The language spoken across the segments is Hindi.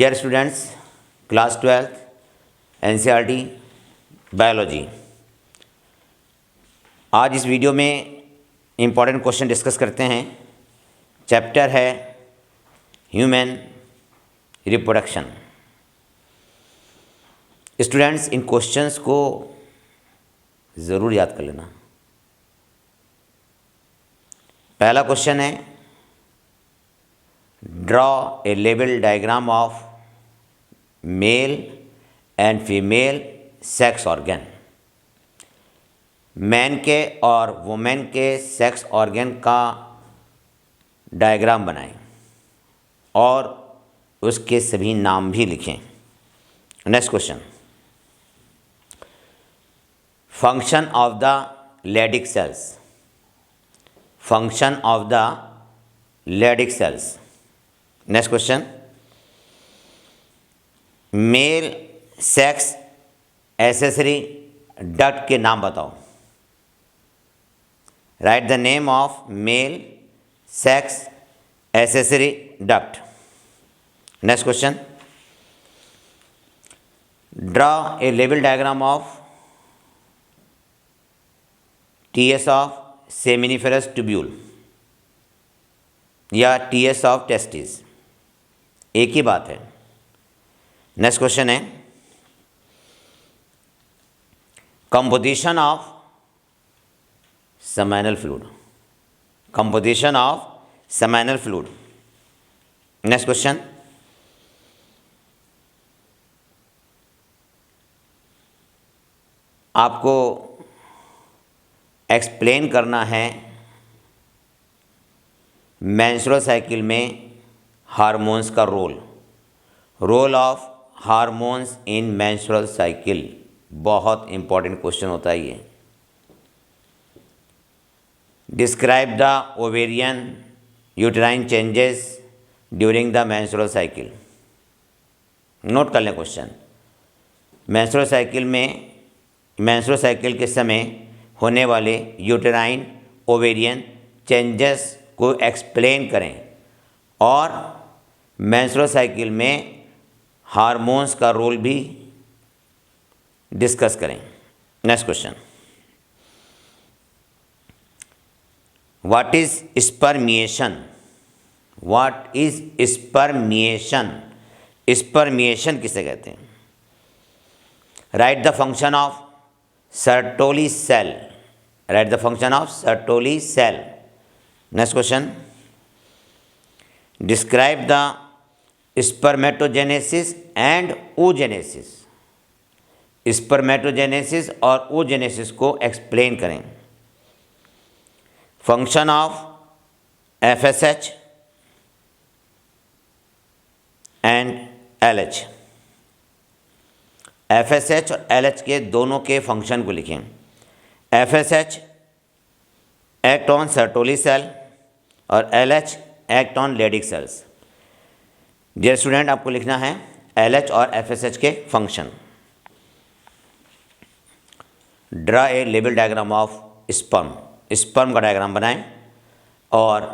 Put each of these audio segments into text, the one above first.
Dear students, class 12th NCERT biology. आज इस वीडियो में इम्पॉर्टेंट क्वेश्चन डिस्कस करते हैं। चैप्टर है ह्यूमन रिप्रोडक्शन। स्टूडेंट्स, इन क्वेश्चंस को ज़रूर याद कर लेना। पहला क्वेश्चन है, ड्रॉ ए लेवल diagram of male and female sex organ. Man के और वुमेन के सेक्स ऑर्गन का डायग्राम बनाएं और उसके सभी नाम भी लिखें। Next question, function of the Leydig cells. Function of the Leydig cells. Next question, male sex accessory duct के नाम बताओ। Write the name of male sex accessory duct. Next question, draw a लेवल diagram of TS of seminiferous tubule या टीएस ऑफ टेस्टिस, एक ही बात है। नेक्स्ट क्वेश्चन है, composition of seminal fluid। Composition of seminal fluid। Next question, आपको एक्सप्लेन करना है मेंस्ट्रुअल साइकिल में हार्मोन्स का role of hormones in menstrual cycle. बहुत इंपॉर्टेंट क्वेश्चन होता है ये। Describe the ovarian uterine changes during the menstrual cycle. Note कर लें क्वेश्चन। मेंस्ट्रुअल साइकिल के समय होने वाले यूटेराइन ओवेरियन चेंजेस को एक्सप्लेन करें और मेंस्ट्रुअल साइकिल में हार्मोन्स का रोल भी डिस्कस करें। Next question, what is spermiation. What is spermiation. Spermiation किसे कहते हैं। Write the function of Sertoli cell. Right the function of Sertoli cell. Next question, describe the spermatogenesis and oogenesis। Spermatogenesis और oogenesis को एक्सप्लेन करें। Function of FSH and LH। FSH और LH के दोनों के फंक्शन को लिखें। FSH act on Sertoli cell और LH act on Leydig cells. Dear student, आपको लिखना है LH और FSH के फंक्शन। ड्रा ए लेवल डायग्राम ऑफ स्पर्म। स्पर्म का डायग्राम बनाएं और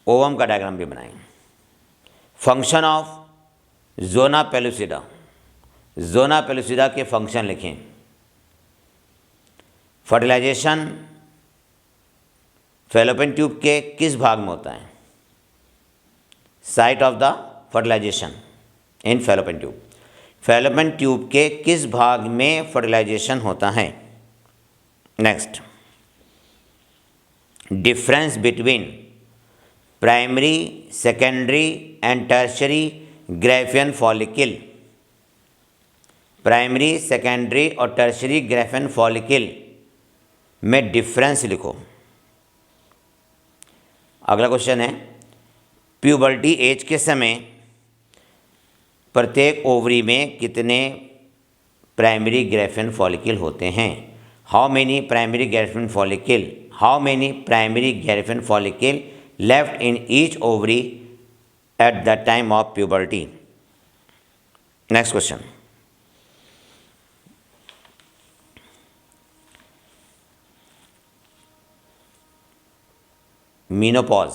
ओवम का डायग्राम भी बनाएं। Function of zona pellucida. Zona pellucida के फंक्शन लिखें। फर्टिलाइजेशन फैलोपियन ट्यूब के किस भाग में होता है। Site of the fertilisation in Fallopian tube. Fallopian tube के किस भाग में फर्टिलाइजेशन होता है। Next, difference between primary secondary and tertiary Graafian follicle. Primary secondary और टर्शरी ग्रैफियन फॉलिकल में डिफरेंस लिखो। अगला क्वेश्चन है, प्यूबर्टी एज के समय प्रत्येक ओवरी में कितने प्राइमरी ग्रैफियन फॉलिकल होते हैं। How many primary Graafian follicle. How many primary Graafian follicle left in each ovary at the time of puberty. Next question, menopause.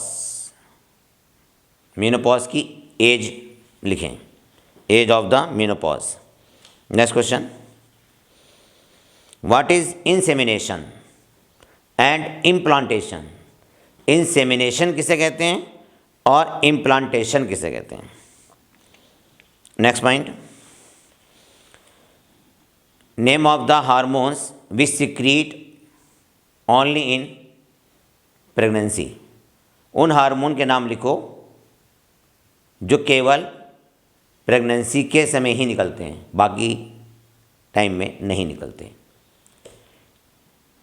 Menopause की एज लिखें। Age of the menopause. Next question, what is insemination and implantation? Insemination किसे कहते हैं और इम्प्लांटेशन किसे कहते हैं? Next point, name of the hormones which secrete only in pregnancy. उन हार्मोन के नाम लिखो जो केवल प्रेगनेंसी के समय ही निकलते हैं, बाकी टाइम में नहीं निकलते।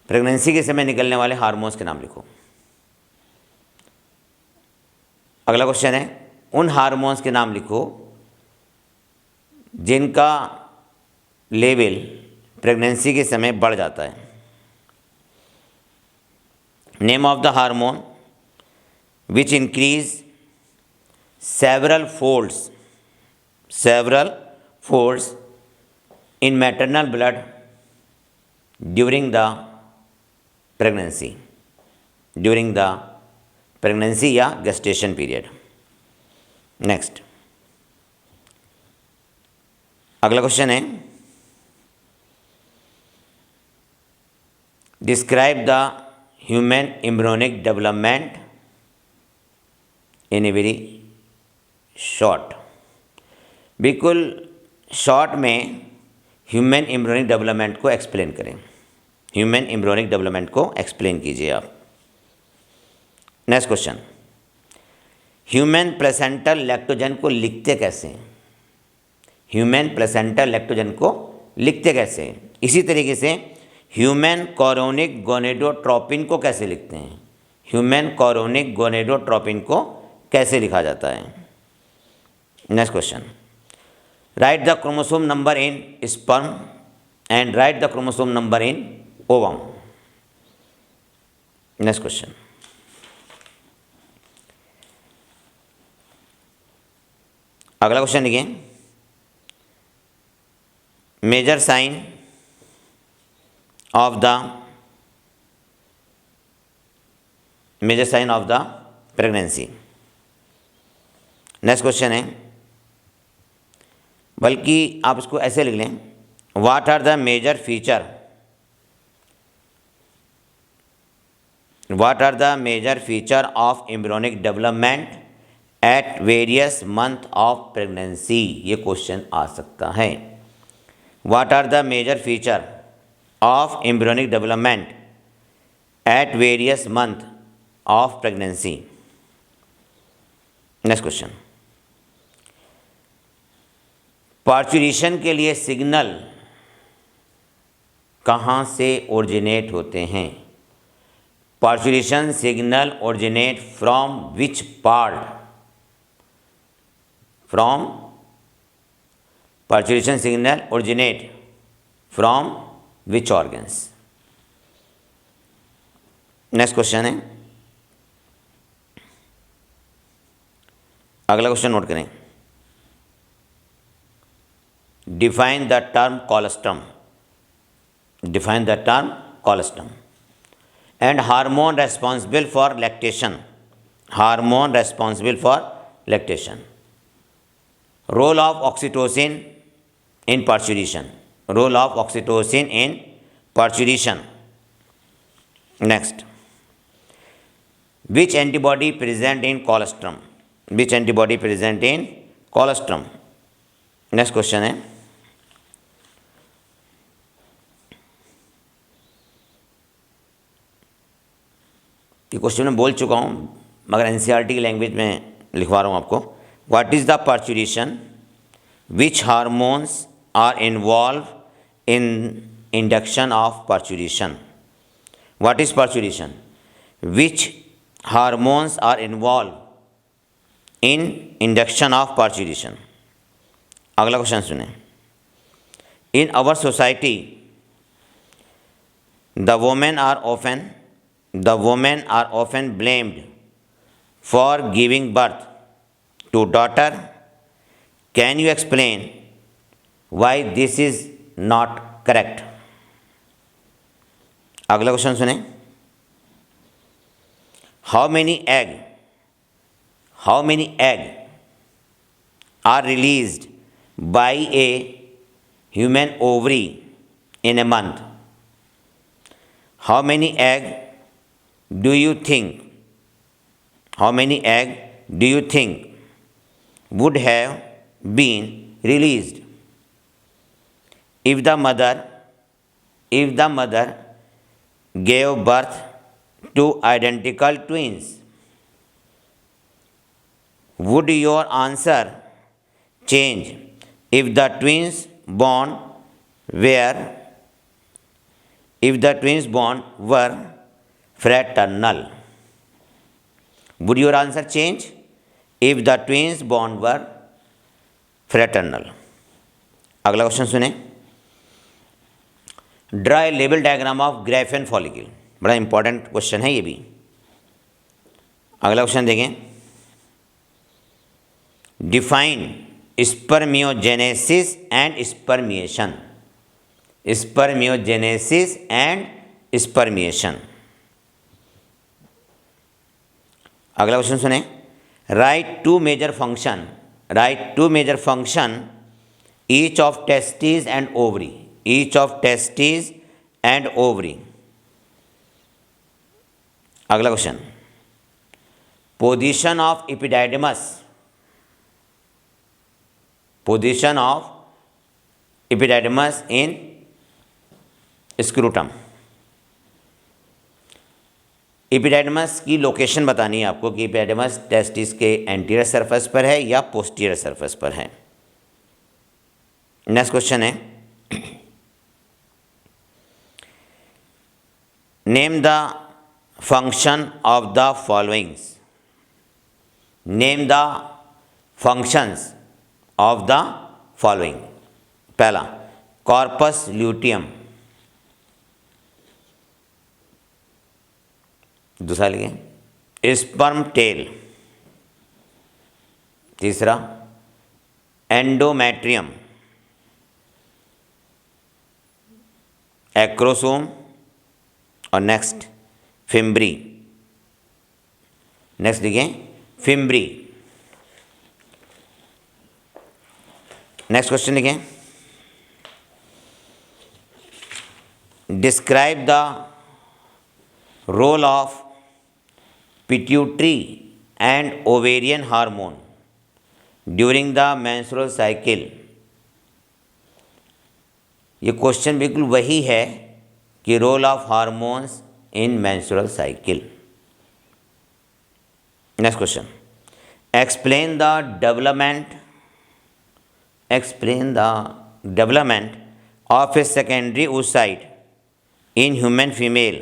प्रेगनेंसी के समय निकलने वाले हार्मोन्स के नाम लिखो। अगला क्वेश्चन है, उन हार्मोन्स के नाम लिखो जिनका लेवल प्रेगनेंसी के समय बढ़ जाता है। Name of the hormone which increase several folds in maternal blood during the pregnancy या gestation period। नेक्स्ट, अगला क्वेश्चन है, describe the human embryonic development in a very short. बिल्कुल शॉर्ट में ह्यूमन एम्ब्रियोनिक डेवलपमेंट को एक्सप्लेन करें। ह्यूमन एम्ब्रियोनिक डेवलपमेंट को एक्सप्लेन कीजिए आप। Next question, human placental lactogen को लिखते कैसे हैं? ह्यूमन प्लेसेंटल लैक्टोजन को लिखते कैसे हैं? इसी तरीके से ह्यूमन कोरोनिक गोनेडोट्रोपिन को कैसे लिखते हैं? ह्यूमन कोरोनिक गोनेडोट्रोपिन को कैसे लिखा जाता है? Next question, write the chromosome number in sperm and write the chromosome number in ovum. Next question, अगला क्वेश्चन देखिए, major sign of the pregnancy. Next question है, बल्कि आप इसको ऐसे लिख लें, what are the major feature of embryonic development at various month of pregnancy. ये क्वेश्चन आ सकता है। What are the major feature of embryonic development at various month of pregnancy. Next question, parturition के लिए सिग्नल कहाँ से ओरिजिनेट होते हैं? Parturition signal originate from which part? Parturition signal originate from which organs? Next question है, अगला क्वेश्चन नोट करें, define the term colostrum and hormone responsible for lactation. Role of oxytocin in parturition. Next, which antibody present in colostrum? Next question है, ये क्वेश्चन मैं बोल चुका हूँ मगर एनसीईआरटी की लैंग्वेज में लिखवा रहा हूँ आपको। What is the parturition? Which hormones are involve in induction of parturition? What is parturition? Which hormones are involve in induction of parturition? अगला क्वेश्चन सुने, in our society the women are often blamed for giving birth to daughter. Can you explain why this is not correct? अगला क्वेश्चन सुने, how many egg are released by a human ovary in a month, how many egg do you think would have been released if the mother gave birth to identical twins? Would your answer change if the twins born were fraternal? Would your answer change if the twins born were fraternal? अगला क्वेश्चन सुने। Draw a label diagram of Graafian follicle. बड़ा इंपॉर्टेंट क्वेश्चन है ये भी। अगला क्वेश्चन देखें। Define spermiogenesis and spermiation. Spermiogenesis and spermiation. अगला क्वेश्चन सुने। Write to major function each of testis and ovary. अगला question. Position of epididymis in scrotum. Epididymis की लोकेशन बतानी है आपको कि एपिडाइडमस टेस्टिस के एंटीरियर सरफेस पर है या पोस्टीरियर सरफेस पर है। नेक्स्ट क्वेश्चन है। Name the function of the followings. Name the functions of the following. पहला कॉर्पस ल्यूटियम। दूसरा लिखिए स्पर्म टेल। तीसरा एंडोमेट्रियम, एक्रोसोम और नेक्स्ट फिम्ब्री। नेक्स्ट लिखिए फिम्ब्री। नेक्स्ट क्वेश्चन लिखें। Describe the role of pituitary and ovarian hormone during the menstrual cycle. ये क्वेश्चन बिल्कुल वही है कि role of hormones in menstrual cycle. Next question. Explain the development of a secondary oocyte in human female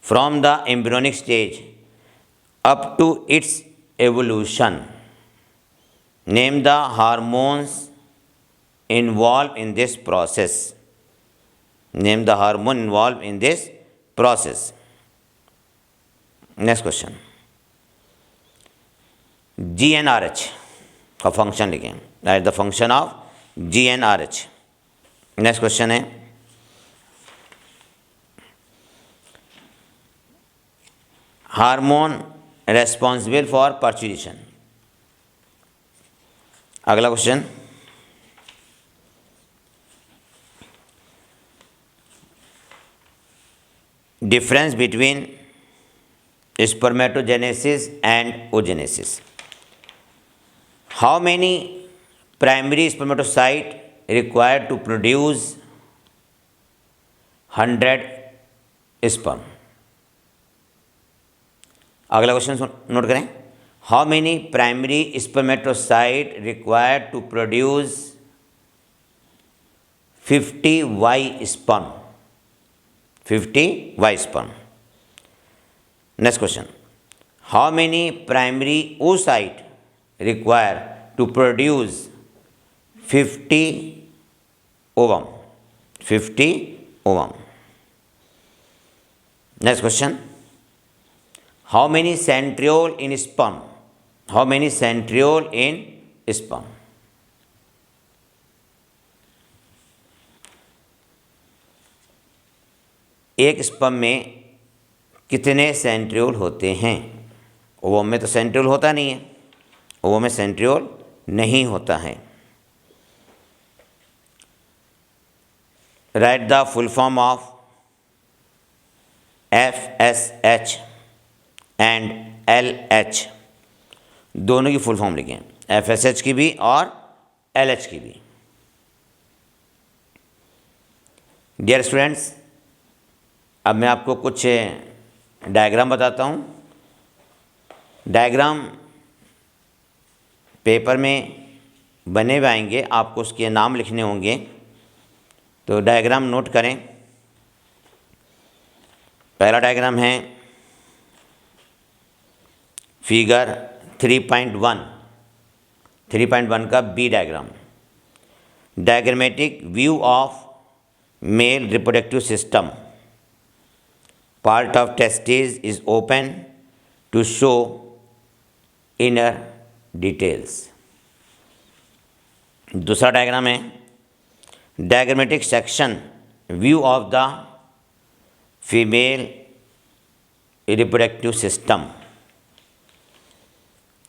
from the embryonic stage up to its evolution. Name the hormones involved in this process. Name the hormone involved in this process. Next question. GnRH का फंक्शन लिखें। Write the function of GnRH. Next question है। Hormone responsible for parturition. अगला question. Difference between spermatogenesis and oogenesis. How many primary spermatocyte required to produce 100 sperm? अगला क्वेश्चन नोट करें। How many primary spermatocyte required to produce 50 Y sperm? 50 Y sperm. Next question. How many primary oocyte required to produce 50 ovum? 50 ovum. Next question. How many centriole in sperm? How many centriole in sperm? एक स्पर्म में कितने सेंट्रियोल होते हैं? ओवम में तो सेंट्रियोल होता नहीं है, ओवम में सेंट्रियोल नहीं होता है। Right the full form of FSH and LH, दोनों की फुल फॉर्म लिखें, FSH की भी और LH की भी। डियर स्टूडेंट्स, अब मैं आपको कुछ डायग्राम बताता हूँ। डायग्राम पेपर में बने हुए आएंगे, आपको उसके नाम लिखने होंगे, तो डायग्राम नोट करें। पहला डायग्राम है फिगर 3.1, 3.1 का B diagram. Diagrammatic view of male reproductive system, part of testis is open to show inner details. दूसरा डायग्राम है diagrammatic section view of the female reproductive system.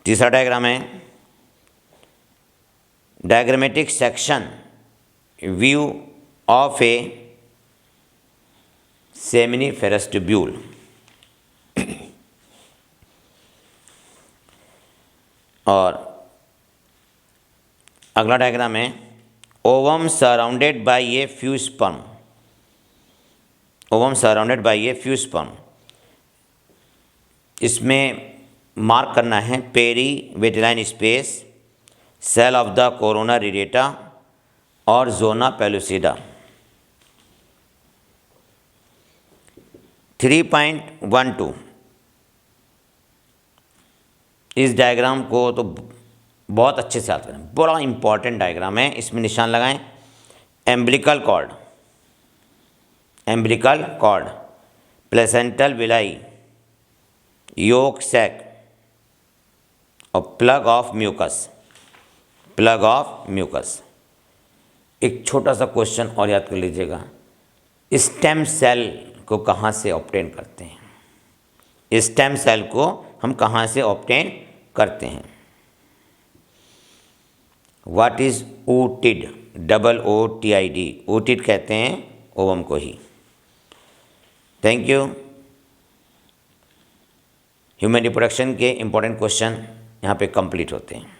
तीसरा डायग्राम है diagrammatic section view of a seminiferous tubule. और अगला डायग्राम है ovum surrounded by a few sperm, ovum surrounded by a few sperm. इसमें मार्क करना है perivitelline space, cell of the corona radiata और जोना पेलुसिडा। 3.12 इस डायग्राम को तो बहुत अच्छे से याद करें, बड़ा इंपॉर्टेंट डायग्राम है। इसमें निशान लगाएं, umbilical cord, umbilical cord, placental villi, yolk sac और plug of mucus, plug of mucus. एक छोटा सा क्वेश्चन और याद कर लीजिएगा, स्टेम सेल को कहाँ से ऑब्टेन करते हैं? स्टेम सेल को हम कहाँ से ऑब्टेन करते हैं? What is oocyte, OOTID, oocyte कहते हैं ओवम को ही। Thank you. ह्यूमन रिप्रोडक्शन के इंपॉर्टेंट क्वेश्चन यहाँ पे कंप्लीट होते हैं।